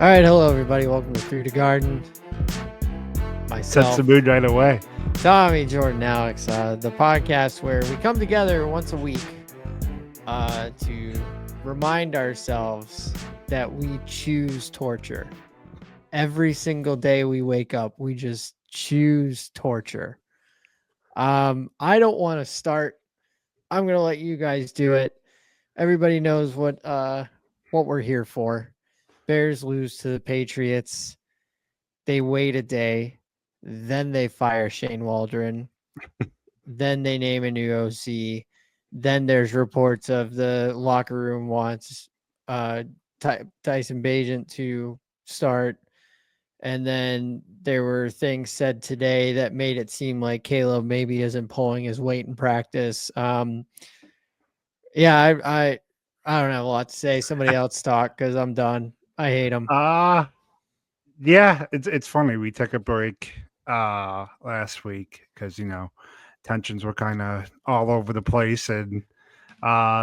All right, hello everybody. Welcome to Through the Garden. Sets Myself, the mood right away. Tommy, Jordan, Alex, the podcast where we come together once a week to remind ourselves that we choose torture. Every single day we wake up, we just choose torture. I don't want to start. I'm gonna let you guys do it. Everybody knows what we're here for. Bears lose to the Patriots. They wait a day, then they fire Shane Waldron, then they name a new OC. Then there's reports of the locker room wants Tyson Bagent to start. And then there were things said today that made it seem like Caleb maybe isn't pulling his weight in practice. Yeah, I don't have a lot to say. Somebody else talk because I'm done. I hate him. Yeah, it's funny. We took a break last week because tensions were kind of all over the place, and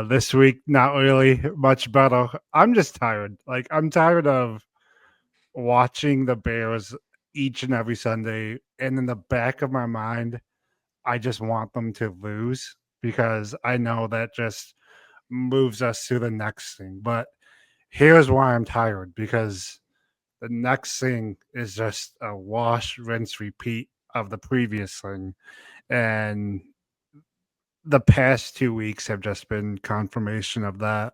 this week not really much better. I'm just tired. Like I'm tired of watching the Bears each and every Sunday, and in the back of my mind, I just want them to lose because I know that just moves us to the next thing. But here's why I'm tired because the next thing is just a wash, rinse, repeat of the previous thing. And the past 2 weeks have just been confirmation of that.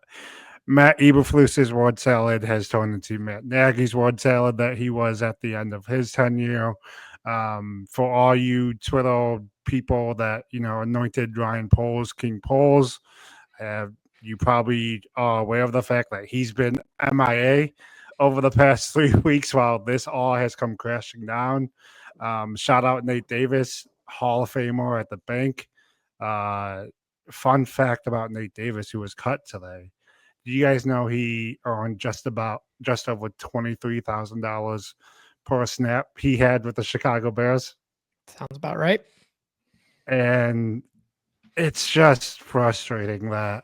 Matt Eberflus's word salad has turned into Matt Nagy's word salad that he was at the end of his tenure. For all you Twitter people that anointed Ryan Poles King Poles, you probably are aware of the fact that he's been MIA over the past 3 weeks while this all has come crashing down. Shout out Nate Davis, Hall of Famer at the bank. Uh, Fun fact about Nate Davis, who was cut today. Do you guys know he earned just over $23,000 per snap he had with the Chicago Bears? Sounds about right. And it's just frustrating that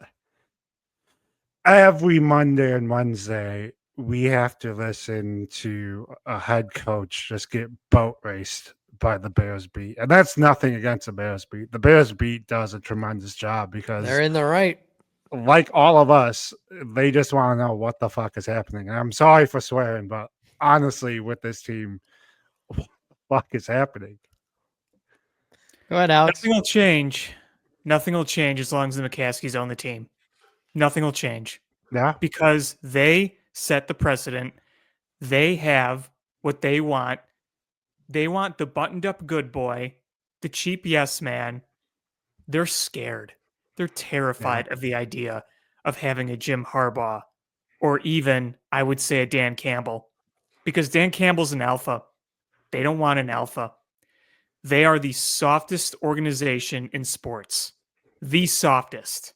every Monday and Wednesday we have to listen to a head coach just get boat raced by the Bears beat. And that's nothing against the Bears beat. The Bears beat does a tremendous job They're because in the right. like all of us, they just want to know what the fuck is happening. And I'm sorry for swearing, but honestly, with this team, what the fuck is happening? Go ahead, Alex. Nothing will change. Nothing will change as long as the McCaskies own the team. Nothing will change Yeah. because they set the precedent. They have what they want. They want the buttoned up good boy, the cheap yes man. They're scared. They're Yeah. terrified of the idea of having a Jim Harbaugh or even, I would say, a Dan Campbell because Dan Campbell's an alpha. They don't want an alpha. They are the softest organization in sports, the softest.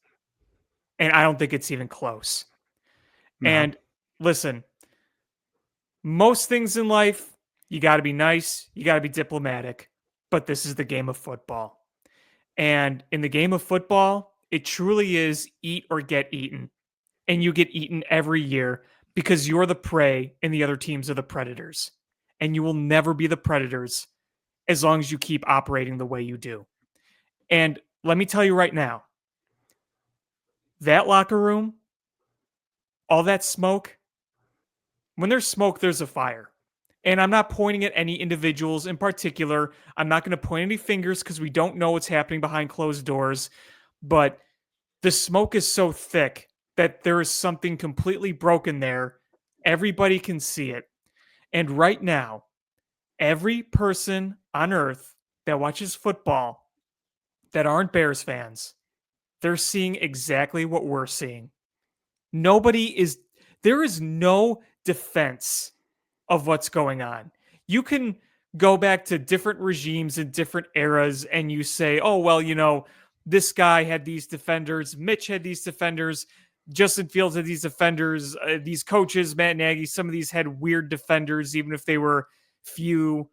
And I don't think it's even close. No. And listen, most things in life, you got to be nice, you got to be diplomatic, but this is the game of football. And in the game of football, it truly is eat or get eaten. And you get eaten every year because you're the prey and the other teams are the predators. And you will never be the predators as long as you keep operating the way you do. And let me tell you right now, that locker room, all that smoke, when there's smoke, there's a fire. And I'm not pointing at any individuals in particular. I'm not going to point any fingers because we don't know what's happening behind closed doors. But the smoke is so thick that there is something completely broken there. Everybody can see it. And right now, every person on earth that watches football that aren't Bears fans, they're seeing exactly what we're seeing. There is no defense of what's going on. You can go back to different regimes in different eras and you say, oh, well, this guy had these defenders, Mitch had these defenders, Justin Fields had these defenders, these coaches, Matt Nagy, some of these had weird defenders, even if they were few.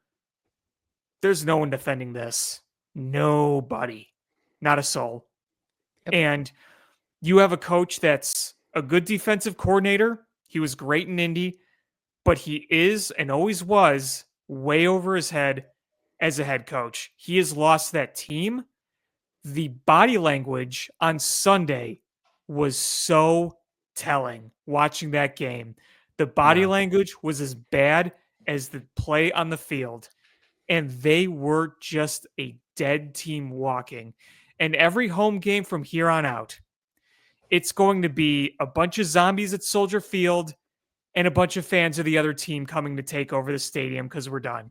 There's no one defending this. Nobody. Not a soul. Yep. And you have a coach that's a good defensive coordinator. He was great in Indy, but he is and always was way over his head as a head coach. He has lost that team. The body language on Sunday was so telling watching that game. The body language was as bad as the play on the field, and they were just a dead team walking. And every home game from here on out, it's going to be a bunch of zombies at Soldier Field and a bunch of fans of the other team coming to take over the stadium because we're done.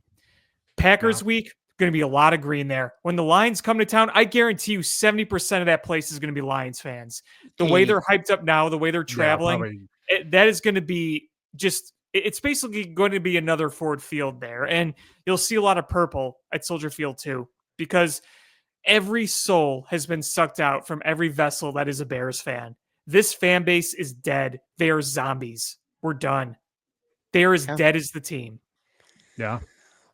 Packers week, going to be a lot of green there. When the Lions come to town, I guarantee you 70% of that place is going to be Lions fans. The way they're hyped up now, the way they're traveling, that is going to be just, it's basically going to be another Ford Field there. And you'll see a lot of purple at Soldier Field too, because every soul has been sucked out from every vessel that is a Bears fan. This fan base is dead. They are zombies. We're done. They are as dead as the team. Yeah.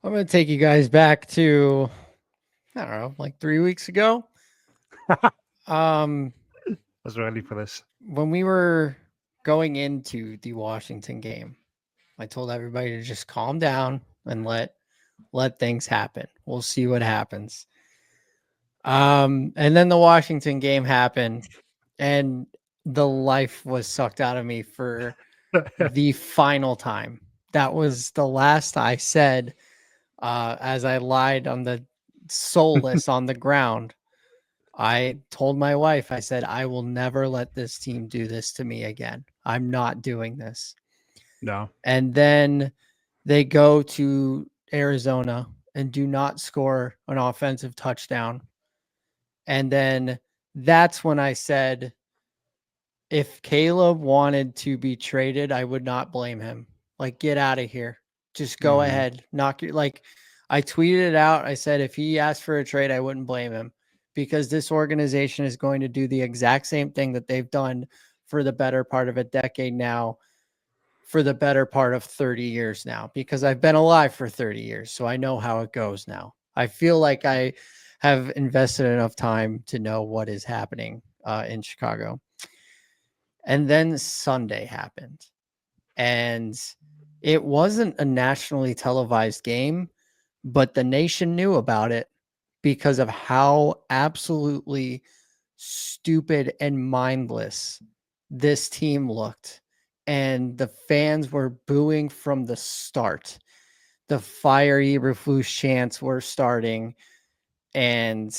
I'm going to take you guys back to, I don't know, like 3 weeks ago. I was ready for this. When we were going into the Washington game, I told everybody to just calm down and let things happen. We'll see what happens. And then the Washington game happened, and the life was sucked out of me for the final time. That was the last I said as I lied on the soulless on the ground. I told my wife, I said, I will never let this team do this to me again. I'm not doing this. No. And then they go to Arizona and do not score an offensive touchdown. And then that's when I said, if Caleb wanted to be traded, I would not blame him. Like, get out of here. Just go ahead. Knock your, like, I tweeted it out. I said, if he asked for a trade, I wouldn't blame him, because this organization is going to do the exact same thing that they've done for the better part of a decade now, for the better part of 30 years now, because I've been alive for 30 years. So I know how it goes now. I feel like I have invested enough time to know what is happening in Chicago. And then Sunday happened, and it wasn't a nationally televised game, but the nation knew about it because of how absolutely stupid and mindless this team looked. And the fans were booing from the start. The fire Eberflus chants were starting. And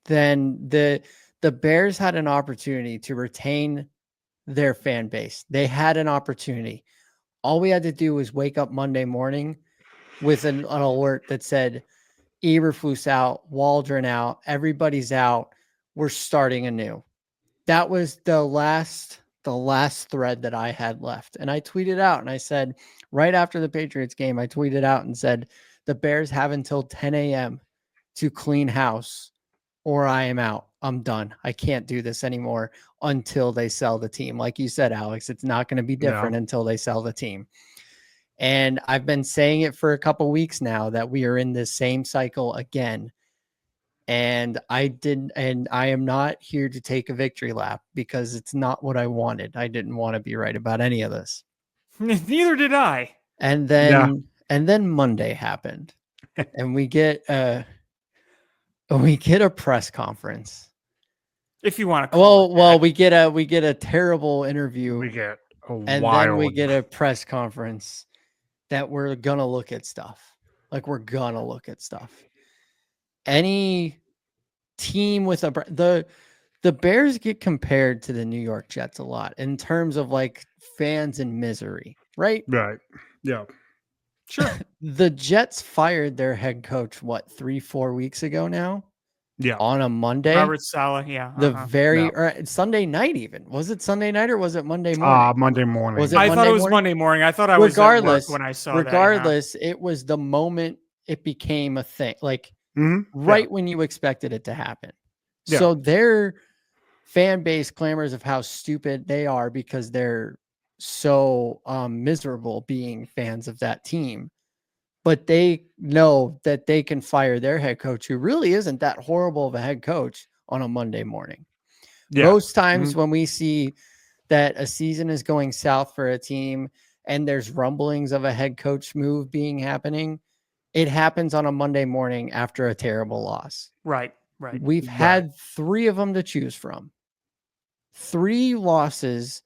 then the Bears had an opportunity to retain their fan base. They had an opportunity. All we had to do was wake up Monday morning with an alert that said, Eberflus out, Waldron out, everybody's out. We're starting anew. That was the last thread that I had left. And I tweeted out and I said, right after the Patriots game, I tweeted out and said, the Bears have until 10 a.m. to clean house, or I am out. I'm done. I can't do this anymore until they sell the team. Like you said, Alex, it's not going to be different until they sell the team. And I've been saying it for a couple weeks now that we are in this same cycle again. And I am not here to take a victory lap, because it's not what I wanted. I didn't want to be right about any of this. Neither did I. And then Monday happened, and we get a press conference. If you want to call well, we get a terrible interview. We get then we get a press conference that we're gonna look at stuff. Like, we're gonna look at stuff. Any team with the Bears get compared to the New York Jets a lot in terms of like fans in misery, right? Right. Yeah. Sure. The Jets fired their head coach, 3-4 weeks ago now? Yeah. On a Monday. Robert Saleh, yeah. Or Sunday night even. Was it Sunday night or was it Monday morning? Monday morning. Was it I Monday thought it was morning? Monday morning. I thought I was at work when I saw that. Regardless, it was the moment it became a thing. Like, when you expected it to happen. Yeah. So their fan base clamors of how stupid they are because they're so miserable being fans of that team. But they know that they can fire their head coach, who really isn't that horrible of a head coach, on a Monday morning. Yeah. Most times when we see that a season is going south for a team and there's rumblings of a head coach move happening, it happens on a Monday morning after a terrible loss. Right. We've had 3 of them to choose from. 3 losses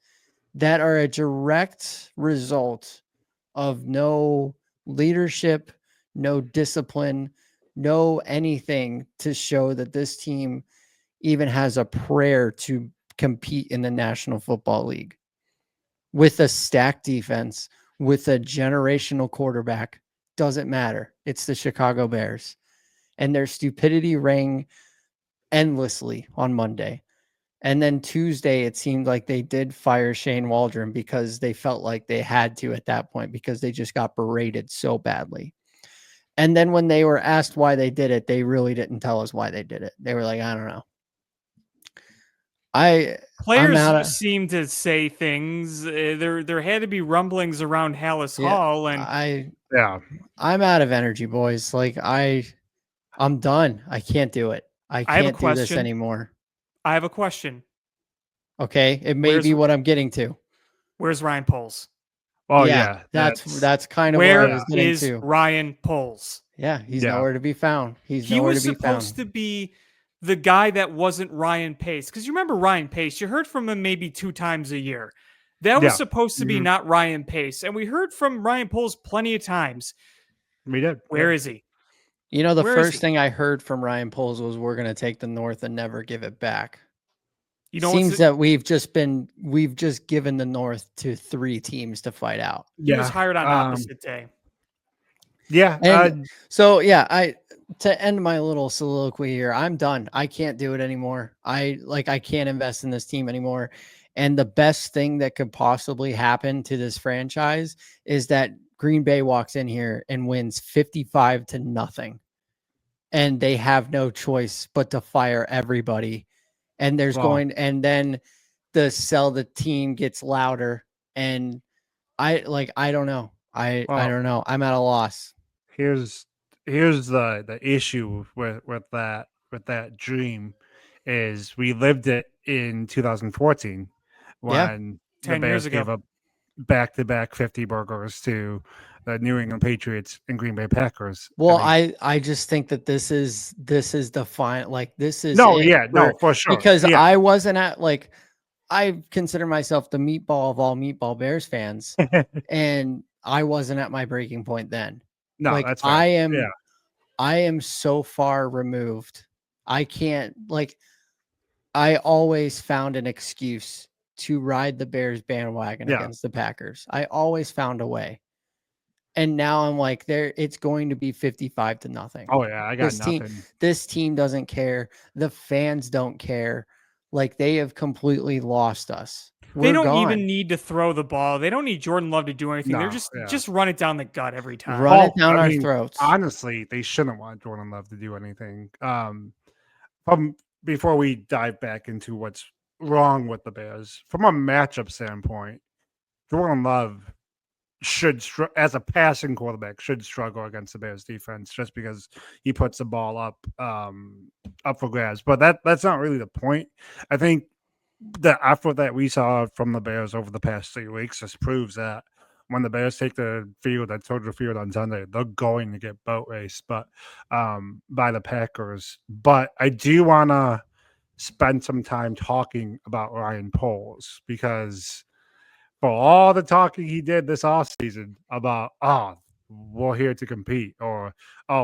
that are a direct result of no leadership, no discipline, no anything to show that this team even has a prayer to compete in the National Football League. With a stacked defense, with a generational quarterback, doesn't matter. It's the Chicago Bears. And their stupidity rang endlessly on Monday. And then Tuesday, it seemed like they did fire Shane Waldron because they felt like they had to at that point because they just got berated so badly. And then when they were asked why they did it, they really didn't tell us why they did it. They were like, I don't know. Players seem to say things. There had to be rumblings around Hallis Hall, and I'm out of energy, boys. Like I'm done. I can't do it. I can't do this anymore. I have a question. Okay, it may be what I'm getting to. Where's Ryan Poles? Oh that's kind of where I was getting to. Ryan Poles? Yeah, he's nowhere to be found. He was supposed to be the guy that wasn't Ryan Pace. Because you remember Ryan Pace, you heard from him maybe 2 times a year. That was supposed to be not Ryan Pace. And we heard from Ryan Poles plenty of times. We did. Where is he? You know, the first thing I heard from Ryan Poles was we're going to take the North and never give it back. Seems that we've just given the North to 3 teams to fight out. He was hired on opposite day. Yeah. And to end my little soliloquy here, I'm done. I can't do it anymore. I can't invest in this team anymore. And the best thing that could possibly happen to this franchise is that Green Bay walks in here and wins 55-0. And they have no choice but to fire everybody. And and then the sell the team gets louder. And I don't know. I don't know. I'm at a loss. Here's the issue with that dream is we lived it in 2014 when 10 years ago gave up back-to-back 50 burgers to the New England Patriots and Green Bay Packers. Well, I just think that this is the final, this is for sure. Because I wasn't I consider myself the meatball of all meatball Bears fans, and I wasn't at my breaking point then. No, that's fine. I am so far removed. I can't I always found an excuse to ride the Bears bandwagon against the Packers. I always found a way. And now I'm like, it's going to be 55-0. Oh yeah, I got nothing. This team doesn't care. The fans don't care. They have completely lost us. They don't even need to throw the ball. They don't need Jordan Love to do anything. They're just run it down the gut every time. Run it down our throats. Honestly, they shouldn't want Jordan Love to do anything. From before we dive back into what's wrong with the Bears, from a matchup standpoint, Jordan Love should, as a passing quarterback, should struggle against the Bears defense just because he puts the ball up for grabs. But that's not really the point. I think the effort that we saw from the Bears over the past 3 weeks just proves that when the Bears take the field at Soldier Field on Sunday, they're going to get boat raced by the Packers. But I do want to spend some time talking about Ryan Poles because for all the talking he did this offseason about, we're here to compete, or,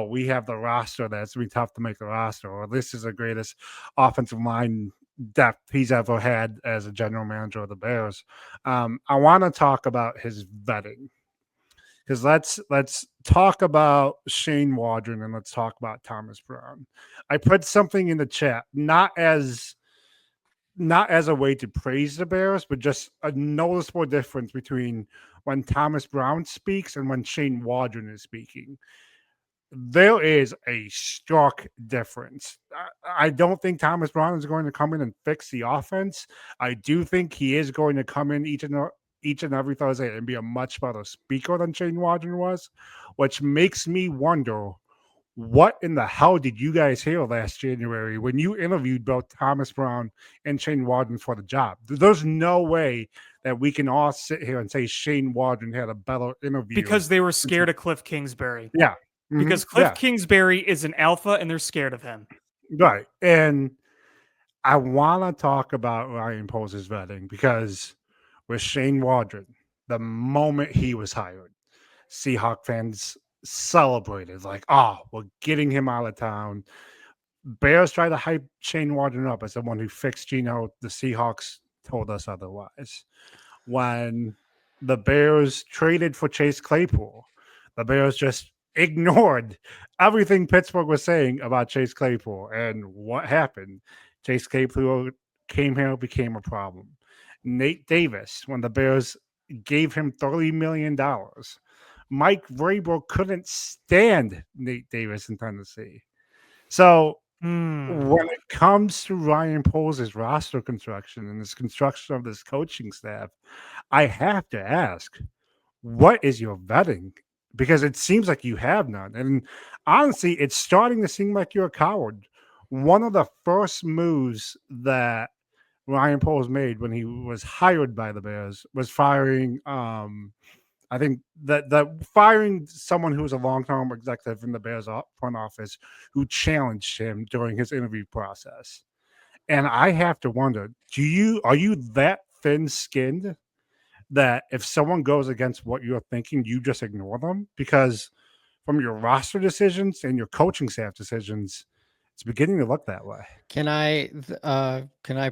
we have the roster that's going to be tough to make the roster, or this is the greatest offensive line depth he's ever had as a general manager of the Bears. I want to talk about his vetting because let's talk about Shane Waldron and let's talk about Thomas Brown. I put something in the chat, not as a way to praise the Bears, but just a noticeable difference between when Thomas Brown speaks and when Shane Waldron is speaking. There is a stark difference. I don't think Thomas Brown is going to come in and fix the offense. I do think he is going to come in each and every Thursday and be a much better speaker than Shane Waldron was, which makes me wonder what in the hell did you guys hear last January when you interviewed both Thomas Brown and Shane Waldron for the job? There's no way that we can all sit here and say Shane Waldron had a better interview. Because they were scared of Cliff Kingsbury. Yeah. Because Cliff Kingsbury is an alpha and they're scared of him. Right. And I want to talk about Ryan Poles' vetting because with Shane Waldron, the moment he was hired, Seahawk fans celebrated like, oh, we're getting him out of town. Bears tried to hype Shane Waldron up as the one who fixed Geno. The Seahawks told us otherwise. When the Bears traded for Chase Claypool, the Bears just ignored everything Pittsburgh was saying about Chase Claypool. And what happened? Chase Claypool came here, became a problem. Nate Davis, when the Bears gave him $30 million, Mike Vrabel couldn't stand Nate Davis in Tennessee. So when it comes to Ryan Poles' roster construction and his construction of this coaching staff, I have to ask, what is your vetting? Because it seems like you have none. And honestly, it's starting to seem like you're a coward. One of the first moves that Ryan Poles made when he was hired by the Bears was firing I think that firing someone who was a long-term executive in the Bears front office who challenged him during his interview process. And I have to wonder, are you that thin-skinned that if someone goes against what you're thinking, you just ignore them? Because from your roster decisions and your coaching staff decisions, it's beginning to look that way. Can I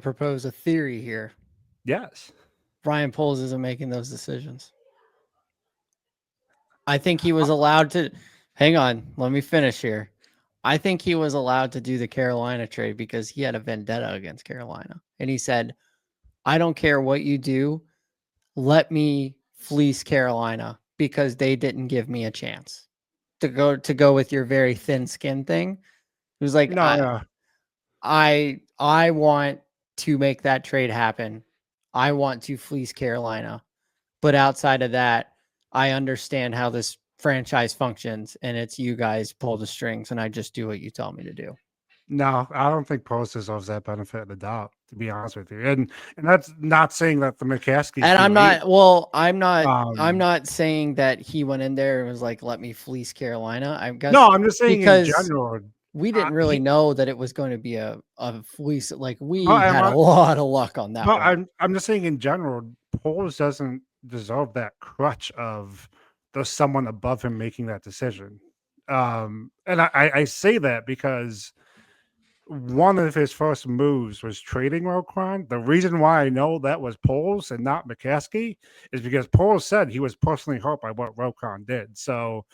propose a theory here? Yes. Ryan Poles isn't making those decisions. I think he was allowed to hang on. Let me finish here. I think he was allowed to do the Carolina trade because he had a vendetta against Carolina. And he said, I don't care what you do. Let me fleece Carolina because they didn't give me a chance to go with your very thin skin thing. He was like, I want to make that trade happen. I want to fleece Carolina. But outside of that, I understand how this franchise functions, and it's you guys pull the strings, and I just do what you tell me to do. No, I don't think Post deserves that benefit of the doubt, to be honest with you. And that's not saying that the McCaskey. And I'm not saying that he went in there and was like, let me fleece Carolina. I guess no, I'm just saying in general. We didn't really know that it was going to be a fleece. Like we had a lot of luck on that. I'm just saying in general, Poles doesn't deserve that crutch of there's someone above him making that decision. And I say that because one of his first moves was trading Roquan. The reason why I know that was Poles and not McCaskey is because Poles said he was personally hurt by what Roquan did. So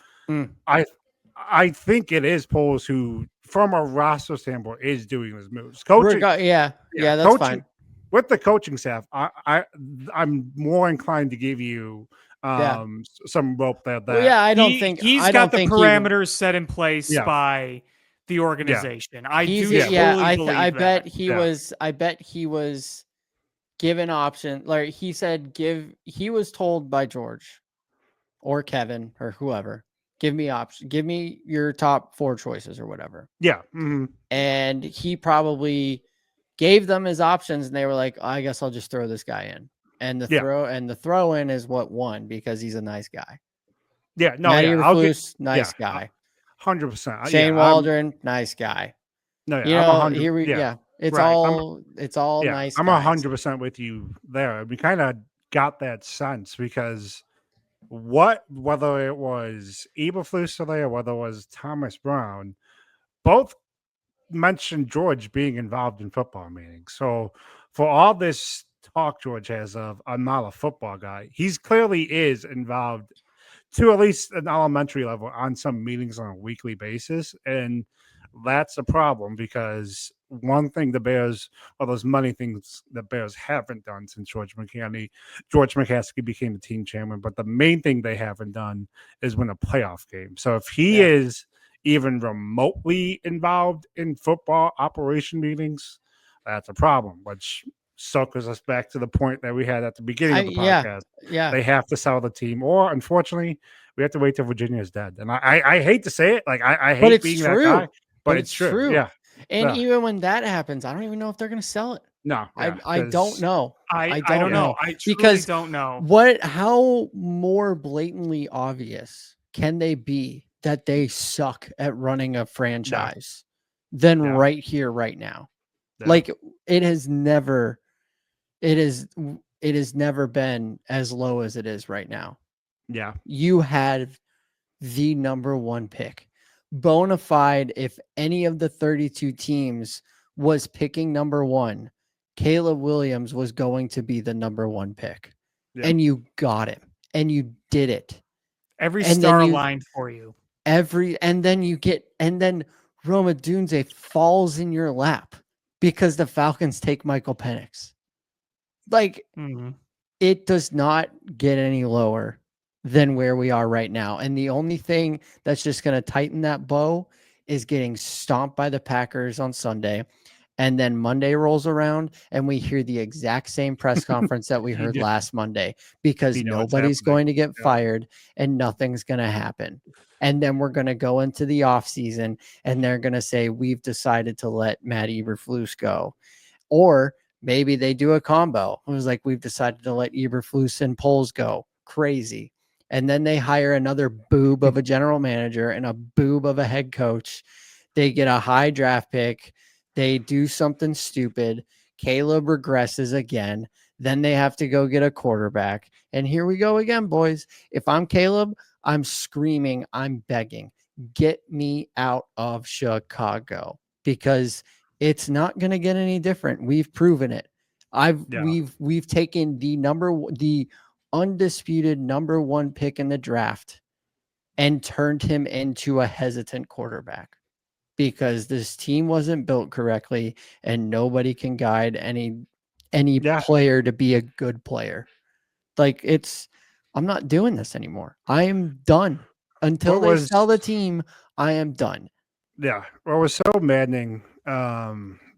I think it is Poles who, from a roster standpoint, is doing his moves. Coaching, that's coaching, fine. With the coaching staff, I'm more inclined to give you some rope there. I don't think he's got the parameters set in place by the organization. I bet he was given option. Like he said, he was told by George or Kevin or whoever, give me your top 4 choices or whatever. Yeah. And he probably gave them his options and they were like, I guess I'll just throw this guy in. And the throw in is what won because he's a nice guy. Yeah. No, Matty Eberflus, nice guy. 100%. Shane Waldron, nice guy. It's all nice. I'm 100% with you there. We kind of got that sense because whether it was Eberflus today or whether it was Thomas Brown, both mentioned George being involved in football meetings. So for all this talk George has of I'm not a football guy, he's clearly is involved to at least an elementary level on some meetings on a weekly basis. And that's a problem because one thing the Bears, well, there's many things the Bears haven't done since George McCaskey became the team chairman, but the main thing they haven't done is win a playoff game. So if he is even remotely involved in football operation meetings, that's a problem, which circles us back to the point that we had at the beginning of the Yeah, podcast. yeah. They have to sell the team, or unfortunately, we have to wait till Virginia is dead. And I hate to say it, like I But hate it's being true. that guy, but It's it's true. true. Yeah. And Yeah. even when that happens, I don't even know if they're going to sell it. No, yeah, I don't know. I don't don't know. know. I truly Because don't know. how more blatantly obvious can they be that they suck at running a franchise than right here, right now? Yeah. Like it has never been as low as it is right now. Yeah. You had the number one pick. Bona fide, if any of the 32 teams was picking number one, Caleb Williams was going to be the number one pick. Yeah. And you got him. And you did it. Every And star then aligned for you. and then Roma Dunze falls in your lap because the Falcons take Michael Penix. Like, it does not get any lower than where we are right now. And the only thing that's just going to tighten that bow is getting stomped by the Packers on Sunday. And then Monday rolls around and we hear the exact same press conference that we heard last Monday, because nobody's going to get fired and nothing's going to happen. And then we're going to go into the offseason and they're going to say, we've decided to let Matt Eberflus go. Or maybe they do a combo. It was like, we've decided to let Eberflus and Poles go. Crazy. And then they hire another boob of a general manager and a boob of a head coach. They get a high draft pick. They do something stupid. Caleb regresses again. Then they have to go get a quarterback. And here we go again, boys. If I'm Caleb, I'm screaming, I'm begging, get me out of Chicago, because it's not going to get any different. We've proven it. We've taken the undisputed number one pick in the draft and turned him into a hesitant quarterback, because this team wasn't built correctly and nobody can guide any player to be a good player. Like, I'm not doing this anymore. I am done. Until they sell the team, I am done. Yeah. What was so maddening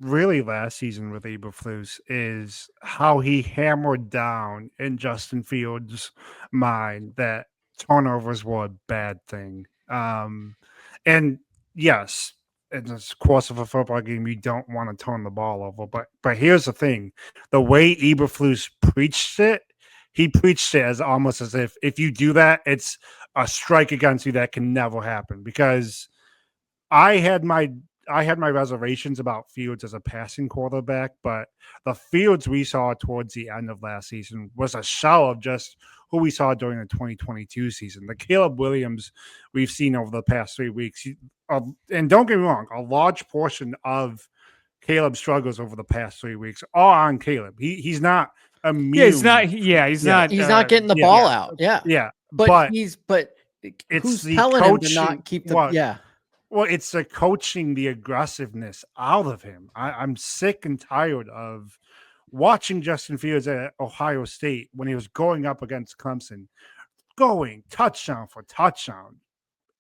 really last season with Eberflus is how he hammered down in Justin Fields' mind that turnovers were a bad thing. And yes, in the course of a football game, you don't want to turn the ball over. But here's the thing: the way Eberflus preached it, he preached it as almost as if you do that, it's a strike against you that can never happen. Because I had my reservations about Fields as a passing quarterback, but the Fields we saw towards the end of last season was a shell of just who we saw during the 2022 season. The Caleb Williams we've seen over the past 3 weeks, and don't get me wrong, a large portion of Caleb's struggles over the past 3 weeks are on Caleb. He's not immune. Yeah, he's not. Yeah, he's not. He's not getting the ball out. Yeah, yeah. But it's who's the telling coaching, him to not keep the Well, it's the coaching, the aggressiveness out of him. I'm sick and tired of watching Justin Fields at Ohio State when he was going up against Clemson, going touchdown for touchdown,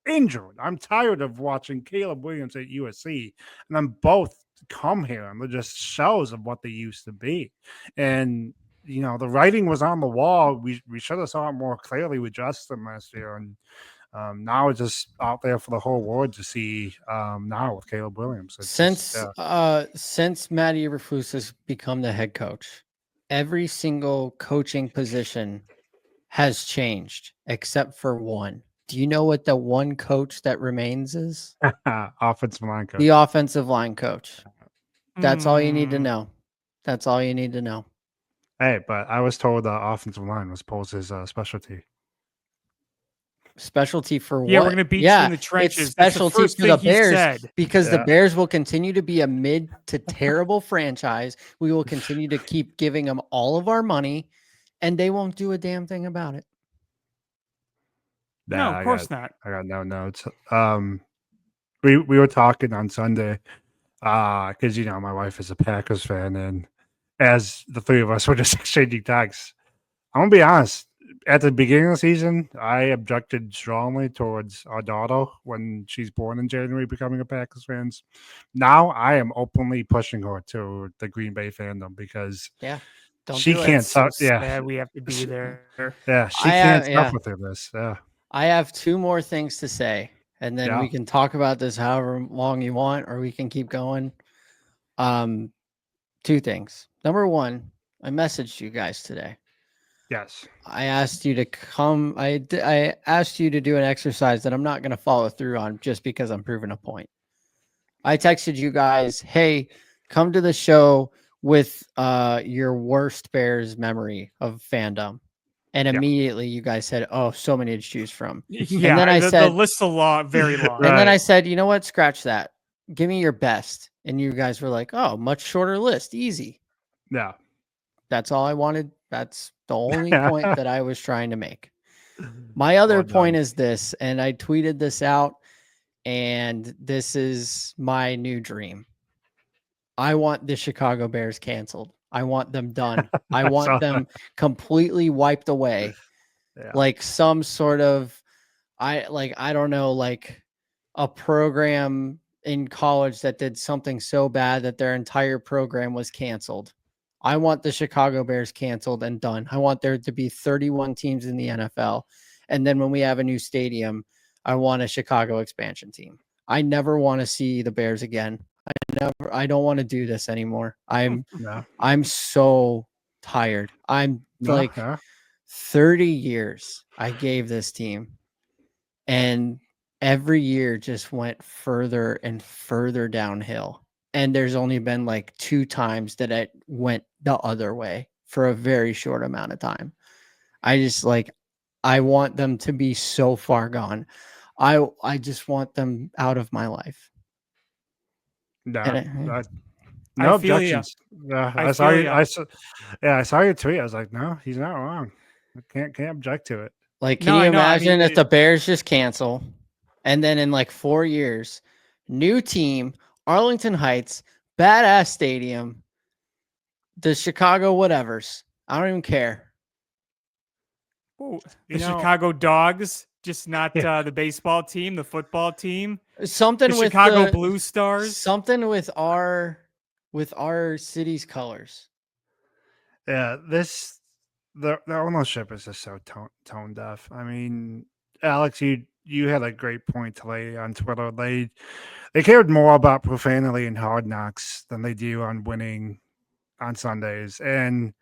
injured. I'm tired of watching Caleb Williams at USC, and I'm both come here and they're just shells of what they used to be. And the writing was on the wall. We should have saw it more clearly with Justin last year, and now it's just out there for the whole world to see. Now with Caleb Williams, since Matt Eberflus has become the head coach, every single coaching position has changed except for one. Do you know what the one coach that remains is? Offensive line coach. The offensive line coach. That's all you need to know. That's all you need to know. Hey, but I was told the offensive line was Poles' specialty. Specialty for what? Yeah, we're gonna beat you in the trenches. It's specialty That's the for the first thing he Bears, said. because the Bears will continue to be a mid to terrible franchise. We will continue to keep giving them all of our money, and they won't do a damn thing about it. No, of course not. I got no notes. We were talking on Sunday, because my wife is a Packers fan, and as the three of us were just exchanging texts, I'm gonna be honest, at the beginning of the season, I objected strongly towards our daughter when she's born in January becoming a Packers fan. Now I am openly pushing her to the Green Bay fandom because Yeah. Don't she do it. can't That's so stop. Yeah, sad. We have to be there. she I can't have suffer through this. Yeah, I have two more things to say, and then yeah, we can talk about this however long you want, or we can keep going. Um, Two things. Number one, I messaged you guys today. yes, I asked you to come. I asked you to do an exercise that I'm not going to follow through on just because I'm proving a point. I texted you guys, "Hey, come to the show with your worst Bears memory of fandom." And yeah, immediately you guys said, "Oh, so many to choose from." And then Yeah, I the said, list's a long, very long. and then right, I said, "You know what? Scratch that. Give me your best." And you guys were like, "Oh, much shorter list. Easy." yeah, That's all I wanted. That's the only point that I was trying to make. My other well point done. is this, and I tweeted this out, and this is my new dream. I want the Chicago Bears canceled. I want them done. I want So, them completely wiped away. yeah, Like some sort of I don't know, like a program in college that did something so bad that their entire program was canceled. I want the Chicago Bears canceled and done. I want there to be 31 teams in the NFL. And then when we have a new stadium, I want a Chicago expansion team. I never want to see the Bears again. I don't want to do this anymore. yeah, I'm so tired. I'm yeah, like yeah. 30 years I gave this team, and every year just went further and further downhill. And there's only been like 2 times that it went the other way for a very short amount of time. I just like I want them to be so far gone. I just want them out of my life. And Nah, I no feel you. objections. Yeah, I I saw feel you. you. Yeah, I saw your tweet. I was like, no, he's not wrong. I can't object to it. like, can No, you I know. I mean, imagine if the Bears just cancel and then in like 4 years, new team, Arlington Heights, badass stadium, the Chicago whatevers. I don't even care. ooh, You the know, Chicago Dogs, just not yeah, the baseball team, the football team, the Something with Chicago the Blue Stars. something with our city's colors. yeah. The ownership is just so tone deaf. I mean, Alex, you had a great point today on Twitter. They cared more about profanity and hard knocks than they do on winning on Sundays. And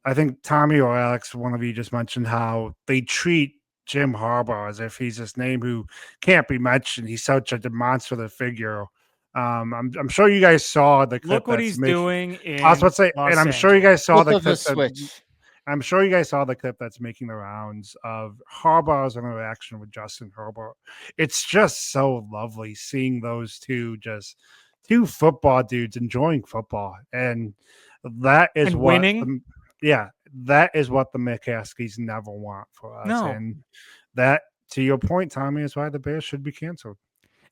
I think Tommy or Alex, one of you just mentioned how they treat Jim Harbaugh as if he's this name who can't be mentioned. He's such a demonstrative figure. I'm sure you guys saw the clip Look what that's he's making. doing I was about in to say, and Los I'm sure you guys Angeles. saw Flip the of a clip that switch. I'm sure you guys saw the clip that's making the rounds of Harbaugh's interaction with Justin Herbert. It's just so lovely seeing those two football dudes enjoying football, and that is And what winning? yeah, that is what the McCaskies never want for us. No. And that, to your point, Tommy, is why the Bears should be canceled.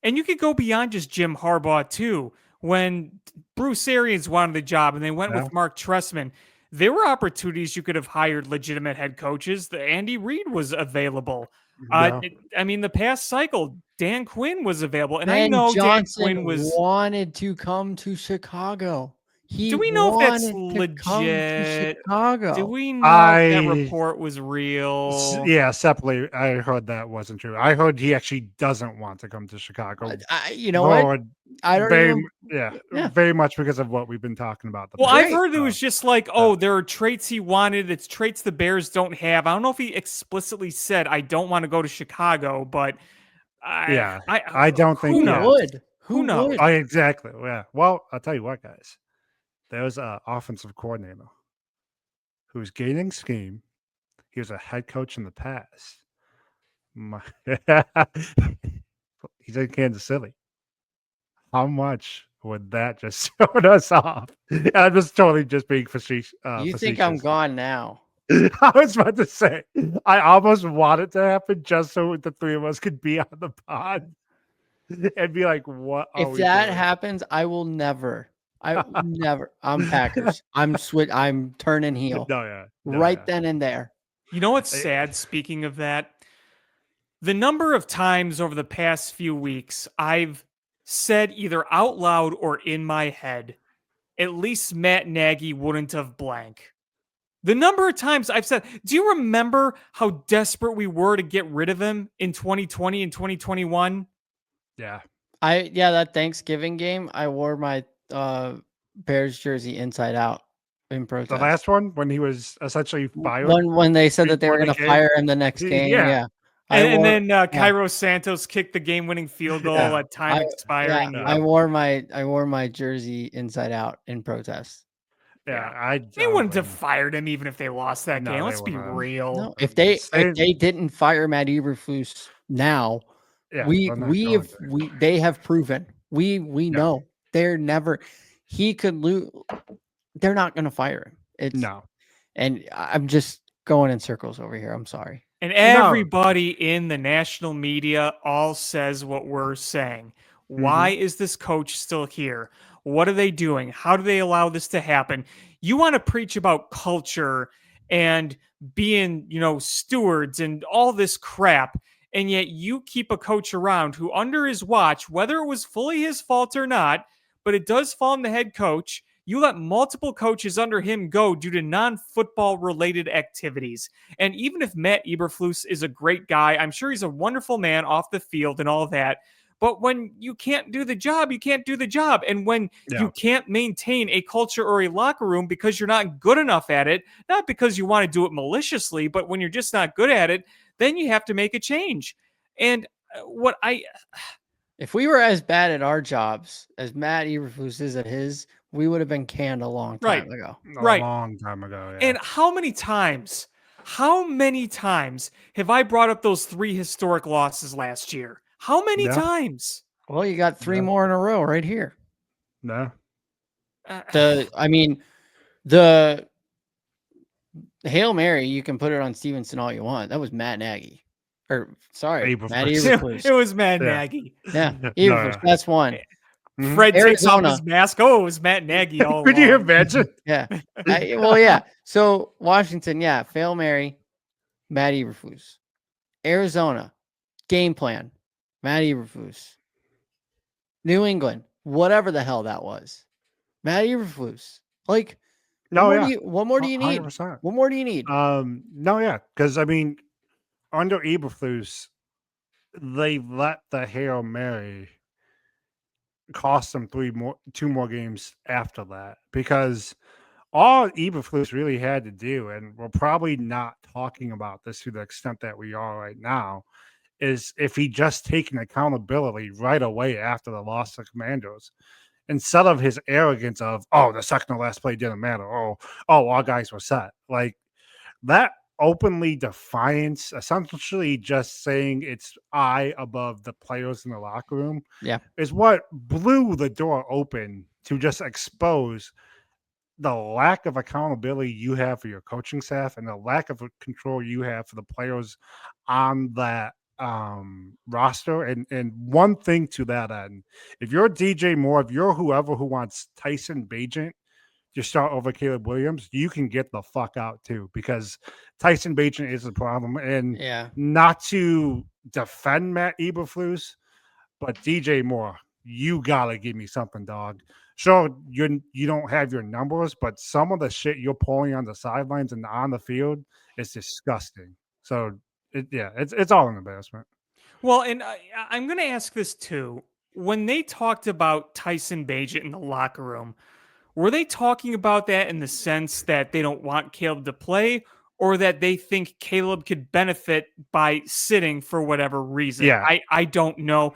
And you could go beyond just Jim Harbaugh too. When Bruce Arians wanted the job and they went Yeah, with Mark Trestman, there were opportunities you could have hired legitimate head coaches. The Andy Reid was available. yeah, I mean, the past cycle, Dan Quinn was available, and I Ben know Dan Johnson Quinn was. wanted to come to Chicago. He Do we know if that's wanted to come to legit? Do Chicago. we know if that I report was real? yeah, separately, I heard that wasn't true. I heard he actually doesn't want to come to Chicago. You know what? Lord, I don't even. yeah, Yeah, very much because of what we've been talking about the Well, I've past. great. heard it was just like, Yeah. oh, there are traits he wanted. It's traits the Bears don't have. I don't know if he explicitly said, I don't want to go to Chicago, but Yeah, I I don't who think. Who Yeah, knows? would? Who Who knows? would? exactly. Yeah. Well, I'll tell you what, guys. There's a offensive coordinator who's gaining scheme. He was a head coach in the past. My, he's in Kansas City. How much would that just throw us off? I'm just totally just being You think I'm facetious. gone now? I was about to say, I almost want it to happen just so the three of us could be on the pod and be like, "What are If we that doing?" happens, I will never. I never. I'm Packers. I'm I'm turning heel No, yeah, no, right yeah. then and there. You know what's sad? Speaking of that, the number of times over the past few weeks I've said either out loud or in my head, at least Matt Nagy wouldn't have blank. The number of times I've said, do you remember how desperate we were to get rid of him in 2020 and 2021? Yeah. That Thanksgiving game, I wore my Bears jersey inside out in protest. The last one when he was essentially fired. When they said that they were before going the to game? fire him the next game. Yeah. Yeah. And then Cairo Santos kicked the game-winning field goal at time expiring. I wore my jersey inside out in protest. Yeah, they wouldn't have fired him even if they lost that game. Let's be real. No, if they didn't fire Matt Eberflus now, they have proven we know they're never. He could lose. They're not going to fire him. And I'm just going in circles over here. I'm sorry. And everybody in the national media all says what we're saying. Why is this coach still here? What are they doing? How do they allow this to happen? You want to preach about culture and being, stewards and all this crap, and yet you keep a coach around who, under his watch, whether it was fully his fault or not, but it does fall on the head coach. You let multiple coaches under him go due to non-football related activities. And even if Matt Eberflus is a great guy, I'm sure he's a wonderful man off the field and all that. But when you can't do the job, you can't do the job. And when you can't maintain a culture or a locker room because you're not good enough at it, not because you want to do it maliciously, but when you're just not good at it, then you have to make a change. And if we were as bad at our jobs as Matt Eberflus is at his, we would have been canned a long time ago. A long time ago, yeah. And how many times have I brought up those 3 historic losses last year? How many times? Well, you got 3 more in a row right here. No. The Hail Mary, you can put it on Stevenson all you want. That was Matt Nagy. Matt Eberflus. It was Matt Nagy. Yeah, Eberflus. That's one. Fred takes off his mask. Oh, it was Matt Nagy all Could you imagine? Yeah. So Washington, Hail Mary, Matt Eberflus. Arizona, game plan, Matt Eberflus. New England, whatever the hell that was, Matt Eberflus. Like, what more do you need? 100%. What more do you need? Because under Eberflus, they let the Hail Mary cost them 2 more games after that, because all Eberflus really had to do, and we're probably not talking about this to the extent that we are right now, is if he just taken accountability right away after the loss to Commandos, instead of his arrogance of, the second to last play didn't matter. Our guys were set. Like that openly defiance, essentially just saying it's I above the players in the locker room, is what blew the door open to just expose the lack of accountability you have for your coaching staff and the lack of control you have for the players on that roster. And one thing to that end, if you're DJ Moore, if you're whoever who wants Tyson Bagent to start over Caleb Williams, you can get the fuck out too, because Tyson Bagent is the problem. And not to defend Matt Eberflus, but DJ Moore, you gotta give me something, dog. Sure, you don't have your numbers, but some of the shit you're pulling on the sidelines and on the field is disgusting. So it's all an embarrassment. Well, and I'm going to ask this too. When they talked about Tyson Bagent in the locker room, were they talking about that in the sense that they don't want Caleb to play, or that they think Caleb could benefit by sitting for whatever reason? I don't know.